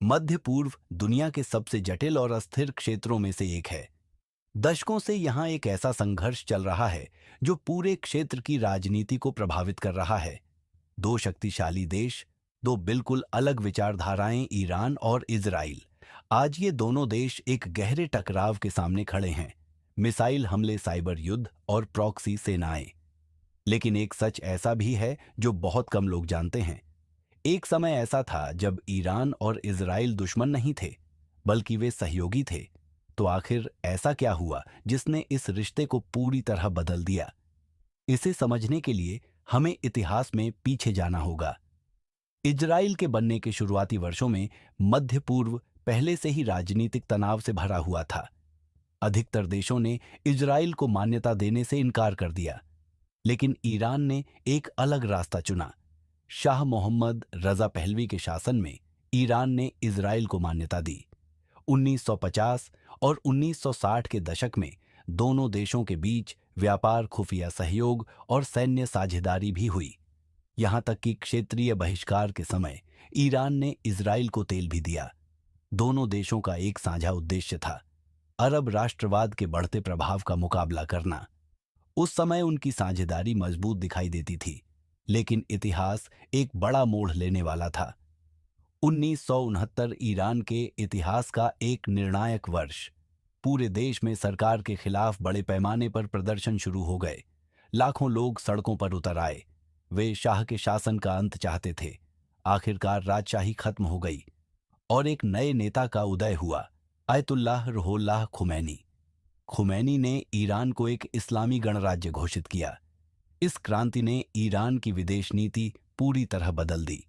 मध्य पूर्व दुनिया के सबसे जटिल और अस्थिर क्षेत्रों में से एक है। दशकों से यहाँ एक ऐसा संघर्ष चल रहा है जो पूरे क्षेत्र की राजनीति को प्रभावित कर रहा है। दो शक्तिशाली देश, दो बिल्कुल अलग विचारधाराएं, ईरान और इजराइल। आज ये दोनों देश एक गहरे टकराव के सामने खड़े हैं। मिसाइल हमले, साइबर युद्ध और प्रॉक्सी सेनाएं। लेकिन एक सच ऐसा भी है जो बहुत कम लोग जानते हैं। एक समय ऐसा था जब ईरान और इजराइल दुश्मन नहीं थे, बल्कि वे सहयोगी थे। तो आखिर ऐसा क्या हुआ जिसने इस रिश्ते को पूरी तरह बदल दिया? इसे समझने के लिए हमें इतिहास में पीछे जाना होगा। इजराइल के बनने के शुरुआती वर्षों में मध्य पूर्व पहले से ही राजनीतिक तनाव से भरा हुआ था। अधिकतर देशों ने इजराइल को मान्यता देने से इनकार कर दिया, लेकिन ईरान ने एक अलग रास्ता चुना। शाह मोहम्मद रजा पहलवी के शासन में ईरान ने इजराइल को मान्यता दी। 1950 और 1960 के दशक में दोनों देशों के बीच व्यापार, खुफिया सहयोग और सैन्य साझेदारी भी हुई। यहां तक कि क्षेत्रीय बहिष्कार के समय ईरान ने इजराइल को तेल भी दिया। दोनों देशों का एक साझा उद्देश्य था, अरब राष्ट्रवाद के बढ़ते प्रभाव का मुकाबला करना। उस समय उनकी साझेदारी मजबूत दिखाई देती थी, लेकिन इतिहास एक बड़ा मोड़ लेने वाला था। 1969 ईरान के इतिहास का एक निर्णायक वर्ष। पूरे देश में सरकार के खिलाफ बड़े पैमाने पर प्रदर्शन शुरू हो गए। लाखों लोग सड़कों पर उतर आए। वे शाह के शासन का अंत चाहते थे। आखिरकार राजशाही खत्म हो गई और एक नए नेता का उदय हुआ, आयतुल्लाह रुहुल्लाह खुमैनी। खुमैनी ने ईरान को एक इस्लामी गणराज्य घोषित किया। इस क्रांति ने ईरान की विदेश नीति पूरी तरह बदल दी।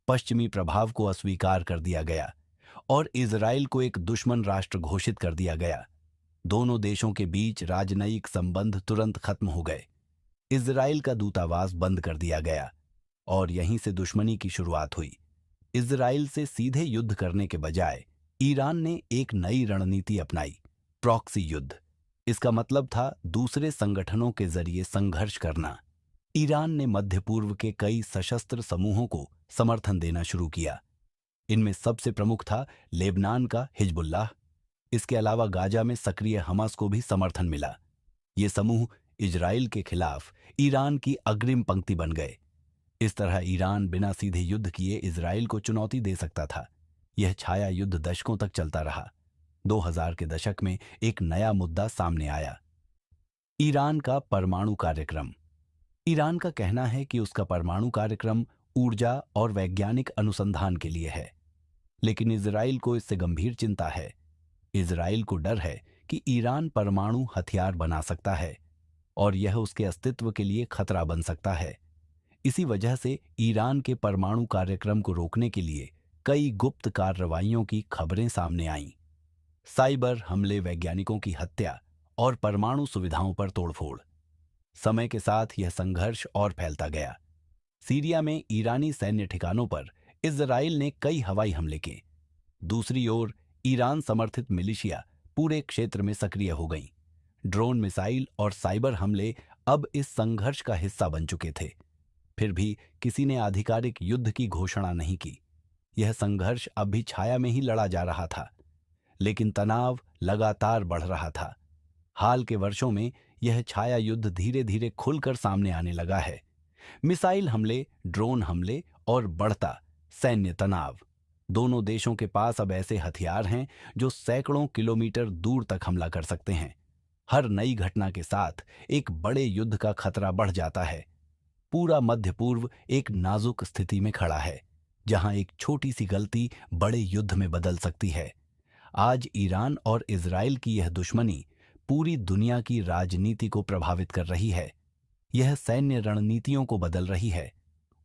पश्चिमी प्रभाव को अस्वीकार कर दिया गया और इजराइल को एक दुश्मन राष्ट्र घोषित कर दिया गया। दोनों देशों के बीच राजनयिक संबंध तुरंत खत्म हो गए। इजराइल का दूतावास बंद कर दिया गया और यहीं से दुश्मनी की शुरुआत हुई। इजराइल से सीधे युद्ध करने के बजाय ईरान ने एक नई रणनीति अपनाई, प्रॉक्सी युद्ध। इसका मतलब था दूसरे संगठनों के जरिए संघर्ष करना। ईरान ने मध्य पूर्व के कई सशस्त्र समूहों को समर्थन देना शुरू किया। इनमें सबसे प्रमुख था लेबनान का हिजबुल्लाह। इसके अलावा गाजा में सक्रिय हमास को भी समर्थन मिला। ये समूह इजराइल के खिलाफ ईरान की अग्रिम पंक्ति बन गए। इस तरह ईरान बिना सीधे युद्ध किए इजराइल को चुनौती दे सकता था। यह छाया युद्ध दशकों तक चलता रहा। 2000 के दशक में एक नया मुद्दा सामने आया, ईरान का परमाणु कार्यक्रम। ईरान का कहना है कि उसका परमाणु कार्यक्रम ऊर्जा और वैज्ञानिक अनुसंधान के लिए है, लेकिन इजराइल को इससे गंभीर चिंता है। इजराइल को डर है कि ईरान परमाणु हथियार बना सकता है और यह उसके अस्तित्व के लिए खतरा बन सकता है। इसी वजह से ईरान के परमाणु कार्यक्रम को रोकने के लिए कई गुप्त कार्रवाइयों की खबरें सामने आईं। साइबर हमले, वैज्ञानिकों की हत्या और परमाणु सुविधाओं पर तोड़फोड़। समय के साथ यह संघर्ष और फैलता गया। सीरिया में ईरानी सैन्य ठिकानों पर इजराइल ने कई हवाई हमले किए। दूसरी ओर ईरान समर्थित मिलिशिया पूरे क्षेत्र में सक्रिय हो गईं। ड्रोन, मिसाइल और साइबर हमले अब इस संघर्ष का हिस्सा बन चुके थे। फिर भी किसी ने आधिकारिक युद्ध की घोषणा नहीं की। यह संघर्ष अब भी छाया में ही लड़ा जा रहा था, लेकिन तनाव लगातार बढ़ रहा था। हाल के वर्षों में यह छाया युद्ध धीरे धीरे खुलकर सामने आने लगा है। मिसाइल हमले, ड्रोन हमले और बढ़ता सैन्य तनाव। दोनों देशों के पास अब ऐसे हथियार हैं जो सैकड़ों किलोमीटर दूर तक हमला कर सकते हैं। हर नई घटना के साथ एक बड़े युद्ध का खतरा बढ़ जाता है। पूरा मध्य पूर्व एक नाजुक स्थिति में खड़ा है, जहां एक छोटी सी गलती बड़े युद्ध में बदल सकती है। आज ईरान और इजराइल की यह दुश्मनी पूरी दुनिया की राजनीति को प्रभावित कर रही है। यह सैन्य रणनीतियों को बदल रही है,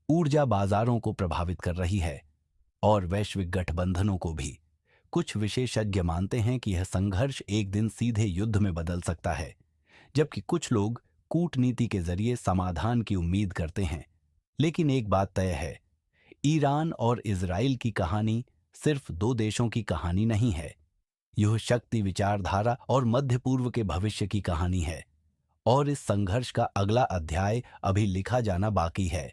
ऊर्जा बाजारों को प्रभावित कर रही है और वैश्विक गठबंधनों को भी। कुछ विशेषज्ञ मानते हैं कि यह संघर्ष एक दिन सीधे युद्ध में बदल सकता है, जबकि कुछ लोग कूटनीति के जरिए समाधान की उम्मीद करते हैं। लेकिन एक बात तय है, ईरान और इजराइल की कहानी सिर्फ दो देशों की कहानी नहीं है। यह शक्ति, विचारधारा और मध्य पूर्व के भविष्य की कहानी है और इस संघर्ष का अगला अध्याय अभी लिखा जाना बाकी है।